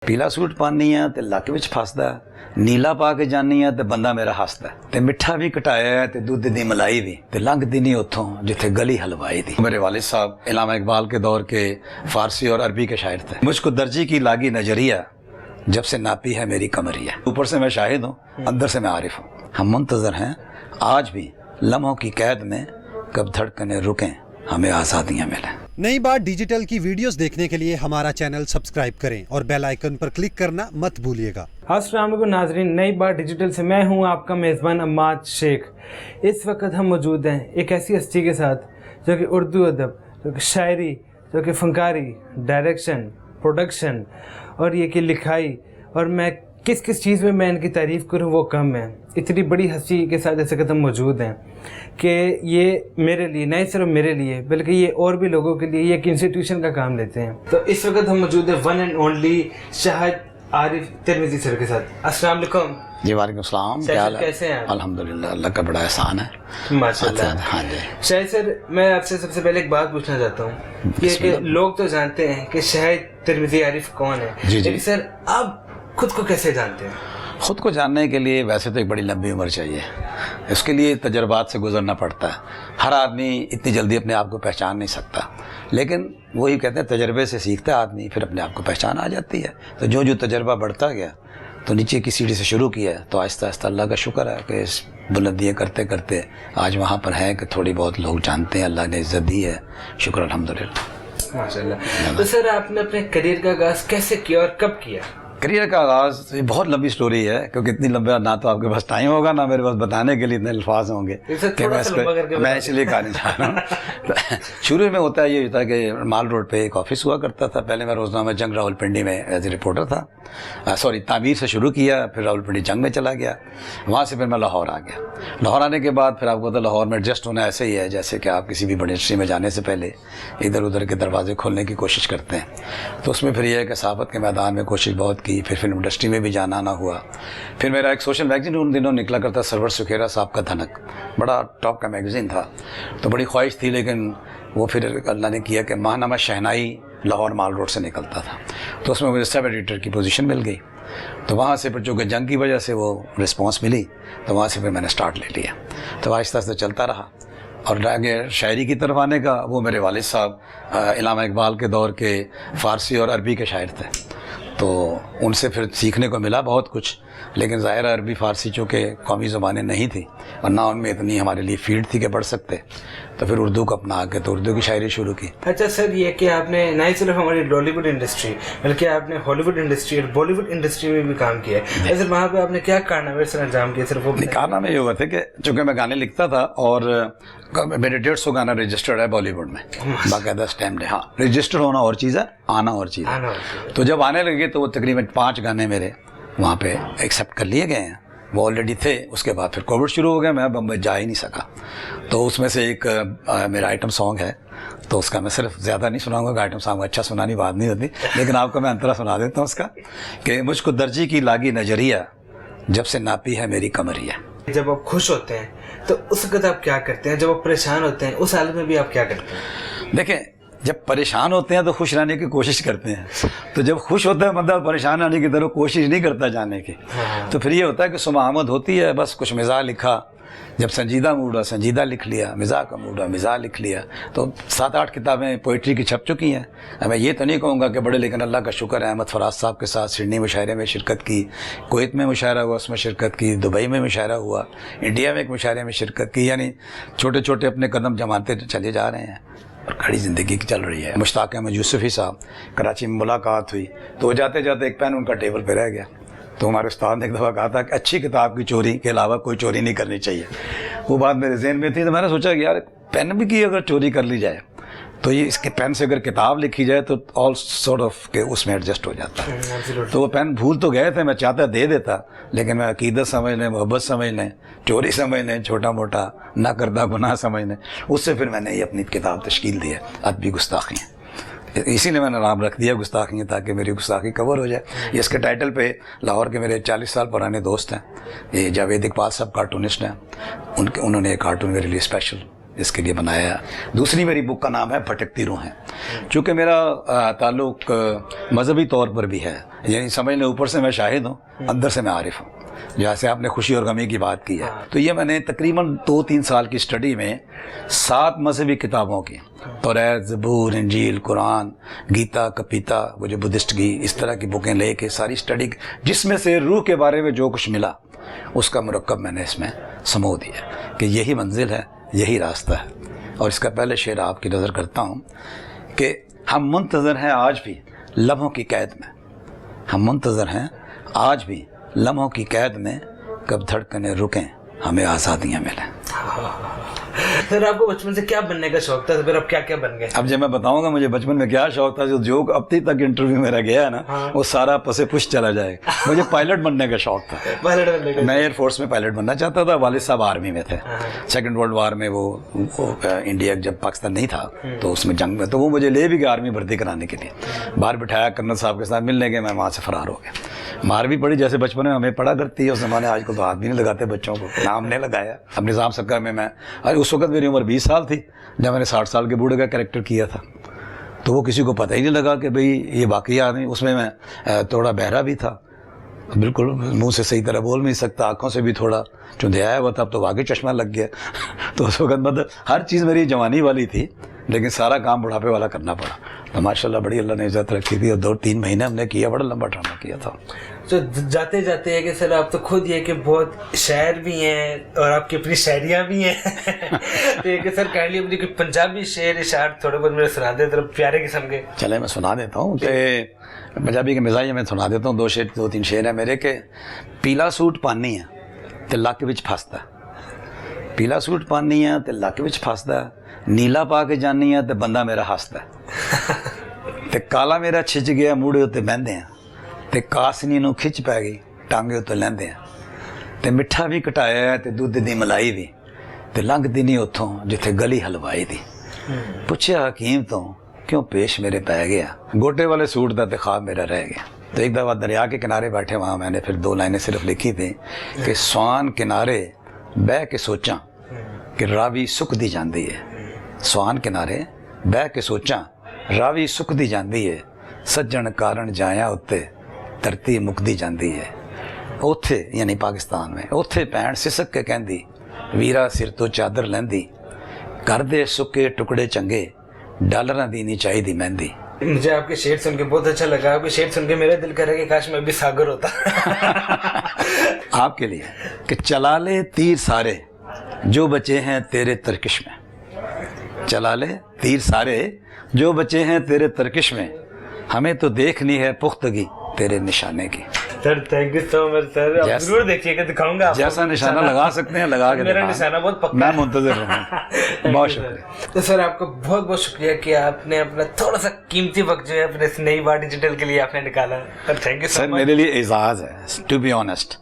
पीला सूट पानी है तो लक विच फसदा, नीला पा के जानी है तो बंदा मेरा हसदा, ते मिठा भी कटाया है तो दूध दी मलाई भी, ते लंघदी नहीं उतों जिथे गली हलवाई दी। मेरे वालिद साहब इलामा इकबाल के दौर के फारसी और अरबी के शायर थे। मुझको दर्जी की लागी नजरिया, जब से नापी है मेरी कमरिया। ऊपर से मैं शाहिद हूँ, अंदर से मैं आरिफ हूँ। हम मुंतजर हैं आज भी लम्हों की कैद में, कब धड़कने रुकें हमें आज़ादियाँ मिलें। नई बात डिजिटल की वीडियोस देखने के लिए हमारा चैनल सब्सक्राइब करें और बेल आइकन पर क्लिक करना मत भूलिएगा। अस्सलाम वालेकुम नाजरीन, नई बात डिजिटल से मैं हूं आपका मेज़बान अम्माद शेख। इस वक्त हम मौजूद हैं एक ऐसी हस्ती के साथ जो कि उर्दू अदब, जो कि शायरी, जो कि फनकारी, डायरेक्शन, प्रोडक्शन और ये कि लिखाई, और मैं किस किस चीज़ में मैं इनकी तारीफ़ करूं वो कम है। इतनी बड़ी हस्ती के साथ ऐसे कदम मौजूद हैं कि ये मेरे लिए, नहीं सिर्फ मेरे लिए बल्कि ये और भी लोगों के लिए ये एक इंस्टीट्यूशन का काम लेते हैं। तो इस वक्त हम मौजूद हैं one and only Shahid Arif Tirmidhi sir के साथ। अस्सलाम वालेकुम। जी वालेकुम सलाम, क्या हाल है? कैसे हैं आप? अल्हम्दुलिल्लाह, अल्लाह का बड़ा एहसान है माशाल्लाह। हाँ जी। शाहिद सर, मैं आपसे सबसे पहले एक बात पूछना चाहता हूँ कि लोग तो जानते हैं कि शाहिद तिरमिज़ी आरिफ कौन है, लेकिन सर आप खुद को कैसे जानते हैं? ख़ुद को जानने के लिए वैसे तो एक बड़ी लंबी उम्र चाहिए, इसके लिए तजर्बात से गुजरना पड़ता है। हर आदमी इतनी जल्दी अपने आप को पहचान नहीं सकता, लेकिन वही कहते हैं तजर्बे से सीखता है आदमी, फिर अपने आप को पहचान आ जाती है। तो जो तजर्बा बढ़ता गया, तो नीचे की सीढ़ी से शुरू किया है, तो आहिस्ता आहिस्ता अल्लाह का शुक्र है कि इस बुलंदियाँ करते करते आज वहाँ पर हैं कि थोड़ी बहुत लोग जानते हैं, अल्लाह ने इज़्ज़त दी है, शुक्र अल्हम्दुलिल्लाह माशाल्लाह। तो सर आपने अपने करियर का आगाज़ कैसे किया और कब किया? करियर का आगाज़ ये बहुत लंबी स्टोरी है, क्योंकि इतनी लंबा ना तो आपके पास टाइम होगा ना मेरे पास बताने के लिए इतने अल्फाज होंगे कि मैं इसलिए कहना चाह रहा हूँ। शुरू में होता है ये होता है कि माल रोड पे एक ऑफिस हुआ करता था। पहले मैं रोज़नामा जंग रावलपिंडी में एज ए रिपोर्टर था, तामीर से शुरू किया, फिर रावलपिंडी जंग में चला गया, वहाँ से फिर मैं लाहौर आ गया। लाहौर आने के बाद फिर आपको पता लाहौर में एडजस्ट होना ऐसे ही है जैसे कि आप किसी भी बड़ी इंडस्ट्री में जाने से पहले इधर उधर के दरवाजे खोलने की कोशिश करते हैं। तो उसमें फिर यह है कि सहाफ़त के मैदान में कोशिश बहुत की, फिर फिल्म इंडस्ट्री में भी जाना आना हुआ। फिर मेरा एक सोशल मैगजीन उन दिनों निकला करता, सरवर सुखेरा साहब का धनक, बड़ा टॉप का मैगजीन था। तो बड़ी ख्वाहिश थी, लेकिन वो फिर अल्लाह ने किया कि माहनामा शहनाई लाहौर माल रोड से निकलता था, तो उसमें मुझे सब एडिटर की पोजीशन मिल गई। तो वहाँ से फिर चूँकि जंग की वजह से वो रिस्पांस मिली, तो वहाँ से फिर मैंने स्टार्ट ले लिया। तो आहिस्ता आहिस्ता चलता रहा, और आगे शायरी की तरफ आने का, वो मेरे वालिद साहब इलामा इकबाल के दौर के फ़ारसी और अरबी के शायर थे, तो उनसे फिर सीखने को मिला बहुत कुछ। लेकिन ज़ाहिर अरबी फ़ारसी चूँकि कौमी ज़बानें नहीं थी और ना उनमें इतनी हमारे लिए फील्ड थी कि पढ़ सकते, तो फिर उर्दू को अपना के तो उर्दू की शायरी शुरू की। अच्छा सर, ये कि आपने नहीं सिर्फ हमारी बॉलीवुड इंडस्ट्री बल्कि आपने हॉलीवुड इंडस्ट्री और बॉलीवुड इंडस्ट्री में भी काम किया है। सर वहाँ पे आपने क्या कारनामे सर अंजाम किए? सिर्फ वो कारनामे ये हुए थे कि चूँकि मैं गाने लिखता था और मेरे 150 गाना रजिस्टर्ड है बॉलीवुड में बाकायदा स्टैम्प्ड है। हाँ, रजिस्टर होना और चीज़ है, आना और चीज़ है। तो जब आने लगे तो वो तकरीबन 5 गाने मेरे वहाँ पे एक्सेप्ट कर लिए गए हैं, वो ऑलरेडी थे। उसके बाद फिर कोविड शुरू हो गया, मैं बम्बई जा ही नहीं सका। तो उसमें से एक मेरा आइटम सॉन्ग है, तो उसका मैं सिर्फ ज़्यादा नहीं सुनाऊंगा, आइटम सॉन्ग अच्छा सुनानी बात नहीं होती, लेकिन आपको मैं अंतरा सुना देता हूँ उसका कि मुझको दर्जी की लागी नजरिया, जब से नापी है मेरी कमरिया। जब आप खुश होते हैं तो उस वक्त आप क्या करते हैं? जब आप परेशान होते हैं उस हालत में भी आप क्या करते हैं? देखें, जब परेशान होते हैं तो खुश रहने की कोशिश करते हैं, तो जब खुश होता है बंदा परेशान रहने की तरफ कोशिश नहीं करता जाने की। तो फिर ये होता है कि सुबह आमद होती है, बस कुछ मिजाज लिखा, जब संजीदा मूड हुआ संजीदा लिख लिया, मिजाज का मूड हुआ मिजाज लिख लिया। तो 7-8 किताबें पोइट्री की छप चुकी हैं। मैं ये तो नहीं कहूँगा कि बड़े, लेकिन अल्लाह का शुक्र है, अहमद फराज साहब के साथ सिडनी मुशायरे में शिरकत की, कुवैत में मुशायरा हुआ उसमें शिरकत की, दुबई में मुशायरा हुआ, इंडिया में एक मुशायरे में शिरकत की, यानी छोटे छोटे अपने कदम जमाते चले जा रहे हैं और खड़ी ज़िंदगी की चल रही है। मुश्ताक अहमद यूसुफ़ी साहब, कराची में मुलाकात हुई, तो वो जाते जाते एक पेन उनका टेबल पे रह गया। तो हमारे उस्ताद ने एक दफ़ा कहा था कि अच्छी किताब की चोरी के अलावा कोई चोरी नहीं करनी चाहिए। वो बात मेरे ज़हन में थी, तो मैंने सोचा कि यार पेन भी की अगर चोरी कर ली जाए तो ये इसके पेन से अगर किताब लिखी जाए तो ऑल सॉर्ट ऑफ के उसमें एडजस्ट हो जाता है। तो वो पेन भूल तो गए थे, मैं चाहता दे देता, लेकिन मैं अकीदत समझ लें, मोहब्बत समझ लें, चोरी समझ लें, छोटा मोटा ना करदा गुनाह समझ लें, उससे फिर मैंने ये अपनी किताब तश्कील दी है, अदबी गुस्ताखियाँ। इसीलिए मैंने नाम रख दिया गुस्ताखियाँ, ताकि मेरी गुस्ताखी कवर हो जाए। इसके टाइटल पे लाहौर के मेरे 40 साल पुराने दोस्त हैं, ये जावेद इकबाल साहब कार्टूनिस्ट हैं, उन्होंने एक कार्टून मेरे लिए स्पेशल اس کے لیے بنایا. دوسری میری بک کا نام ہے بھٹکتی روحیں. چونکہ میرا تعلق مذہبی طور پر بھی ہے, یعنی سمجھ لیں اوپر سے میں شاہد ہوں, اندر سے میں عارف ہوں. جیسے آپ نے خوشی اور غمی کی بات کی ہے, تو یہ میں نے تقریباً 2-3 سال کی اسٹڈی میں 7 مذہبی کتابوں کی, توریت, زبور, انجیل, قرآن, گیتا, کپیتا, وہ جو بدھسٹ کی, اس طرح کی بکیں لے کے ساری اسٹڈی, جس میں سے روح کے بارے میں جو کچھ ملا اس کا مرکب میں نے اس میں سمو دیا کہ یہی منزل ہے, یہی راستہ ہے. اور اس کا پہلے شعر آپ کی نظر کرتا ہوں کہ ہم منتظر ہیں آج بھی لمحوں کی قید میں, ہم منتظر ہیں آج بھی لمحوں کی قید میں, کب دھڑکنیں رکیں ہمیں آزادیاں ملیں. سر آپ کو بچپن سے کیا بننے کا شوق تھا, پھر اب کیا کیا بن گئے؟ اب جب میں بتاؤں گا مجھے بچپن میں کیا شوق تھا, جو اب تک انٹرویو میرا گیا ہے نا, وہ سارا پسے پش چلا جائے گا. مجھے پائلٹ بننے کا شوق تھا. میں ایئر فورس میں پائلٹ بننا چاہتا تھا. والد صاحب آرمی میں تھے. سیکنڈ ورلڈ وار میں وہ انڈیا جب پاکستان نہیں تھا تو اس میں جنگ میں, تو وہ مجھے لے بھی گیا آرمی بھرتی کرانے کے لیے. باہر بٹھایا کرنل صاحب کے ساتھ ملنے کے, میں وہاں سے فرار ہو گیا. مار بھی پڑی جیسے بچپن میں ہمیں پڑا کرتی ہے اس زمانے. آج کو تو ہاتھ بھی نہیں لگاتے بچوں کو, نام نہیں لگایا. اب نظام سرکار میں اس وقت میری عمر 20 سال تھی جب میں نے 60 سال کے بوڑھے کا کریکٹر کیا تھا, تو وہ کسی کو پتہ ہی نہیں لگا کہ بھئی یہ واقعی آدمی. اس میں تھوڑا بہرا بھی تھا, بالکل منہ سے صحیح طرح بول نہیں سکتا, آنکھوں سے بھی تھوڑا چندھیایا ہوا تھا, اب تو واقعی چشمہ لگ گیا. تو اس وقت مطلب ہر چیز میری جوانی والی تھی, لیکن سارا کام بڑھاپے والا کرنا پڑا. تو ماشاء اللہ بڑی اللہ نے عزت رکھی تھی, اور 2-3 مہینے ہم نے کیا, بڑا لمبا ڈرامہ کیا تھا. تو جاتے جاتے ہے کہ سر آپ تو خود یہ کہ بہت شاعر بھی ہیں اور آپ کی اپنی شاعریاں بھی ہیں. تو یہ کہ سر کائنڈلی اپنی کوئی پنجابی شعر اشعار تھوڑے بہت میرے سنا دیں ذرا پیارے قسم کے. چلے میں سنا دیتا ہوں کہ پنجابی کے مزاج میں سنا دیتا ہوں. 2-3 شعر ہیں میرے کہ پیلا سوٹ پانی ہے تے لک وچ پھسدا, پیلا سوٹ پانی ہے تے لک وچ پھسدا, نیلا پا کے جانی ہے تے بندہ میرا ہسدا, تے کالا میرا چھج گیا موڑے تے بہندے ہیں, تے کاسنی نو کھچ پی گئی ٹانگے اتنے لیندے ہیں, تے مٹھا بھی کٹایا تے دودھ دی ملائی بھی, تے لنگدی نہیں اتھوں جتھے گلی حلوائی دی. پوچھیا حکیم تو کیوں پیش میرے پہ گیا, گوٹے والے سوٹ دا تے خواب میرا رہ گیا. تو ایک دفعہ دریا کے کنارے بیٹھے, وہاں میں نے پھر 2 لائنیں صرف لکھی تھیں کہ سوان کنارے بہ کے سوچاں کہ راوی سکھ دی جاندی ہے, سوان کنارے بہ کے سوچاں راوی سکھ دی جاندی ہے, سجن کارن جایا اتتے دھرتی مکدی جاندی ہے. اوتھے یعنی پاکستان میں, اوتھے بھੈਣ سسک کے کہندی ویرا سر تو چادر لیندی, کر دے سکے ٹکڑے چنگے ڈالراں دی نہیں چاہیدی مہندی. مجھے آپ کے شعر سن کے بہت اچھا لگا. آپ کے شعر سن کے میرا دل کرے کہ کاش میں بھی ساگر ہوتا. آپ کے لیے کہ چلا لے تیر سارے جو بچے ہیں تیرے ترکش میں, چلا لے تیر سارے جو بچے ہیں تیرے ترکش میں, ہمیں تو دیکھنی ہے پختگی تیرے نشانے کی. سر تھینک یو سو مچ سر, آپ ضرور دیکھیے کہ دکھاؤں گا. جیسا نشانہ لگا سکتے ہیں لگا کے میرا نشانہ بہت پکا, میں منتظر ہوں. بہت شکریہ. تو سر آپ کا بہت بہت شکریہ کہ آپ نے اپنا تھوڑا سا قیمتی وقت جو ہے اپنے اس نئی بار ڈیجیٹل کے لیے آپ نے نکالا. تھینک یو سو مچ. میرے لیے اعزاز ہے ٹو بی آنیسٹ,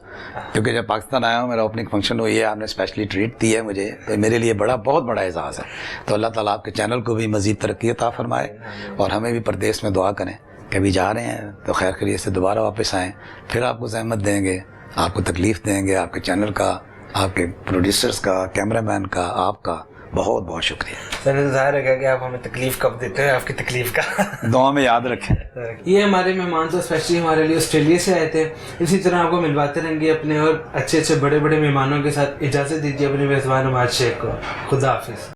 کیونکہ جب پاکستان آیا ہوں میرا اوپننگ فنکشن ہوئی ہے, آپ نے اسپیشلی ٹریٹ دی ہے مجھے, تو میرے لیے بہت بڑا اعزاز ہے. تو اللہ تعالیٰ آپ کے چینل کو بھی مزید ترقی عطا فرمائے, اور ہمیں بھی پردیس میں دعا کریں. کبھی جا رہے ہیں تو خیر خیریت سے دوبارہ واپس آئیں, پھر آپ کو زحمت دیں گے, آپ کو تکلیف دیں گے. آپ کے چینل کا, آپ کے پروڈیوسرز کا, کیمرہ مین کا, آپ کا بہت بہت شکریہ. سر ظاہر ہے کہ آپ ہمیں تکلیف کب دیتے ہیں, آپ کی تکلیف کا دعا میں یاد رکھیں. یہ ہمارے مہمان تو اسپیشلی ہمارے لیے آسٹریلیا سے آئے تھے. اسی طرح آپ کو ملواتے رہیں گے اپنے اور اچھے بڑے مہمانوں کے ساتھ. اجازت دیجیے اپنے میزبان عماد شیخ کو. خدا حافظ.